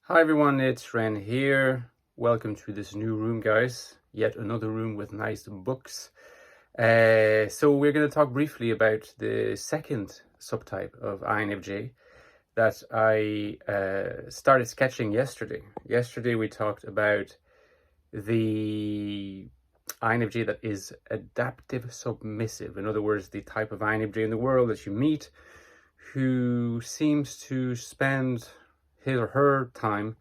Hi everyone, it's Ren here. Welcome to this new room, guys. Yet another room with nice books. So we're going to talk briefly about the second subtype of INFJ that I started sketching yesterday. Yesterday we talked about the INFJ that is adaptive submissive. In other words, the type of INFJ in the world that you meet who seems to spend his or her time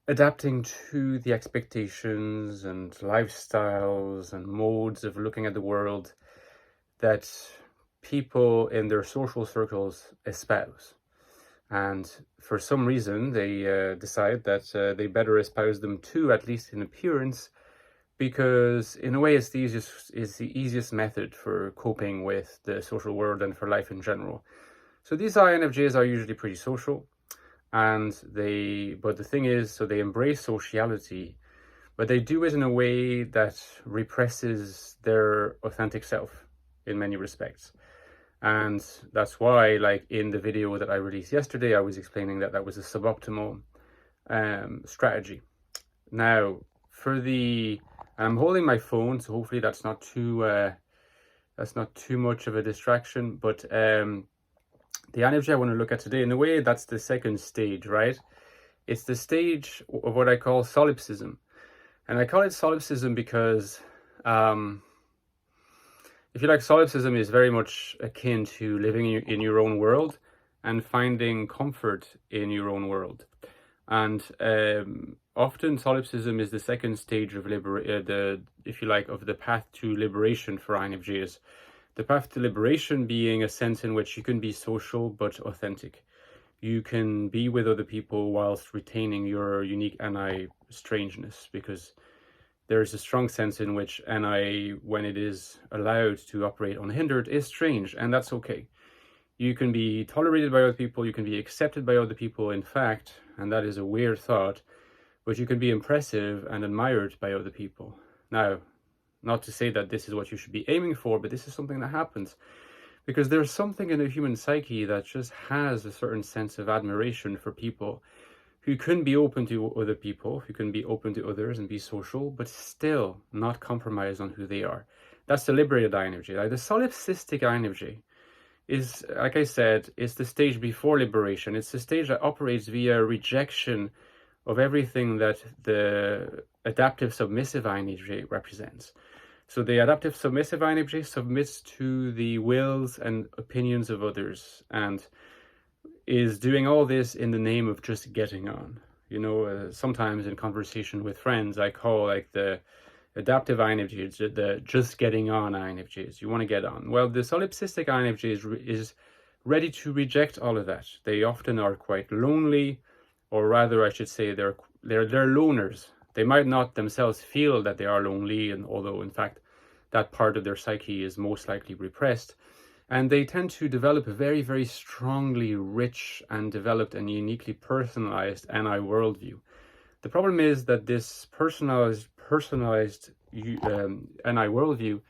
adapting to the expectations and lifestyles and modes of looking at the world that people in their social circles espouse. And for some reason, they decide that they better espouse them too, at least in appearance, because in a way it's the easiest method for coping with the social world and for life in general. So these INFJs are usually pretty social, and but the thing is, so they embrace sociality, but they do it in a way that represses their authentic self in many respects. And that's why, like in the video that I released yesterday, I was explaining that that was a suboptimal strategy. Now, I'm holding my phone, so hopefully that's not too much of a distraction, but the INFJ I want to look at today, in a way, that's the second stage, right? It's the stage of what I call solipsism. And I call it solipsism because, if you like, solipsism is very much akin to living in your own world and finding comfort in your own world. And often solipsism is the second stage of if you like, of the path to liberation for INFJs. The path to liberation being a sense in which you can be social but authentic. You can be with other people whilst retaining your unique NI strangeness, because there's a strong sense in which NI, when it is allowed to operate unhindered, is strange, and that's okay. You can be tolerated by other people, you can be accepted by other people, in fact, and that is a weird thought, but you can be impressive and admired by other people. Now, not to say that this is what you should be aiming for, but this is something that happens because there's something in the human psyche that just has a certain sense of admiration for people who can be open to other people, who can be open to others and be social, but still not compromise on who they are. That's the liberated INFJ. Like the solipsistic INFJ is, like I said, is the stage before liberation. It's the stage that operates via rejection of everything that the adaptive submissive INFJ represents. So the adaptive submissive INFJ submits to the wills and opinions of others and is doing all this in the name of just getting on. You know, sometimes in conversation with friends, I call like the adaptive INFJs the just getting on INFJs. You want to get on. Well, the solipsistic INFJ is ready to reject all of that. They often are quite lonely, or rather, I should say, they're loners. They might not themselves feel that they are lonely, and although in fact that part of their psyche is most likely repressed, and they tend to develop a very, very strongly rich and developed and uniquely personalized NI worldview. The problem is that this personalized NI worldview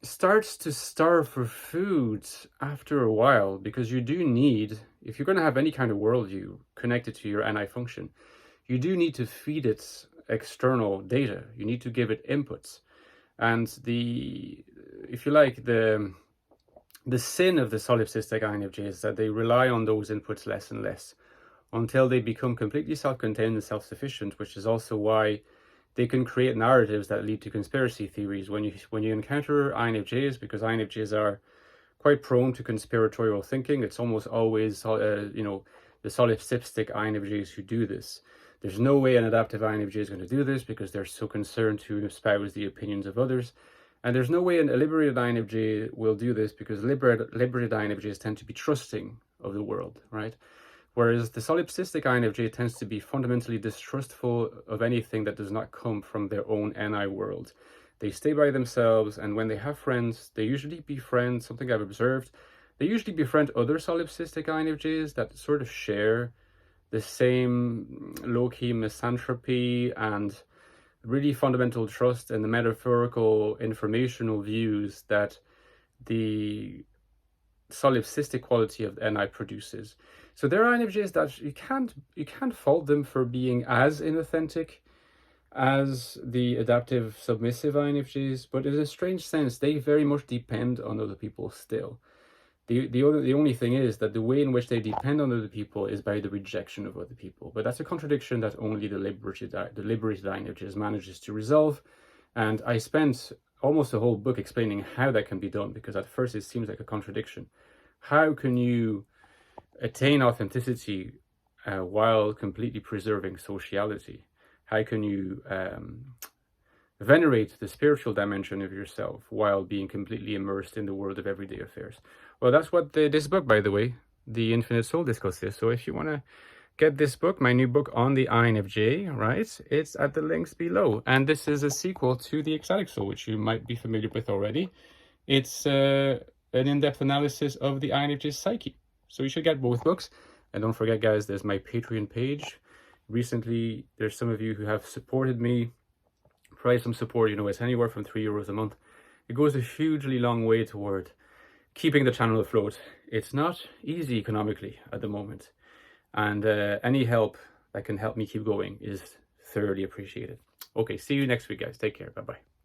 starts to starve for food after a while, because you do need, if you're going to have any kind of worldview connected to your NI function, you do need to feed it external data. You need to give it inputs. And if you like, the sin of the solipsistic INFJ is that they rely on those inputs less and less until they become completely self-contained and self-sufficient, which is also why they can create narratives that lead to conspiracy theories. When you encounter INFJs, because INFJs are quite prone to conspiratorial thinking, it's almost always the solipsistic INFJs who do this. There's no way an adaptive INFJ is going to do this because they're so concerned to espouse the opinions of others. And there's no way a liberated INFJ will do this because liberated INFJs tend to be trusting of the world, right? Whereas the solipsistic INFJ tends to be fundamentally distrustful of anything that does not come from their own NI world. They stay by themselves, and when they have friends, they usually befriend, something I've observed, they usually befriend other solipsistic INFJs that sort of share the same low-key misanthropy and really fundamental trust in the metaphorical informational views that the solipsistic quality of NI produces. So there are INFJs that you can't fault them for being as inauthentic as the adaptive submissive INFJs, but in a strange sense, they very much depend on other people still. The only thing is that the way in which they depend on other people is by the rejection of other people. But that's a contradiction that only the liberated INFJs manages to resolve. And I spent almost a whole book explaining how that can be done, because at first it seems like a contradiction. How can you attain authenticity while completely preserving sociality? How can you venerate the spiritual dimension of yourself while being completely immersed in the world of everyday affairs? Well, that's what this book, by the way, The Infinite Soul, discusses. So if you want to get this book, my new book on the INFJ, right, it's at the links below. And this is a sequel to the Ecstatic Soul, which you might be familiar with already. It's an in-depth analysis of the INFJ psyche. So you should get both books. And don't forget, guys, there's my Patreon page. Recently, there's some of you who have supported me. Provide some support, you know, it's anywhere from €3 a month. It goes a hugely long way toward keeping the channel afloat. It's not easy economically at the moment. And any help that can help me keep going is thoroughly appreciated. Okay, see you next week, guys. Take care. Bye-bye.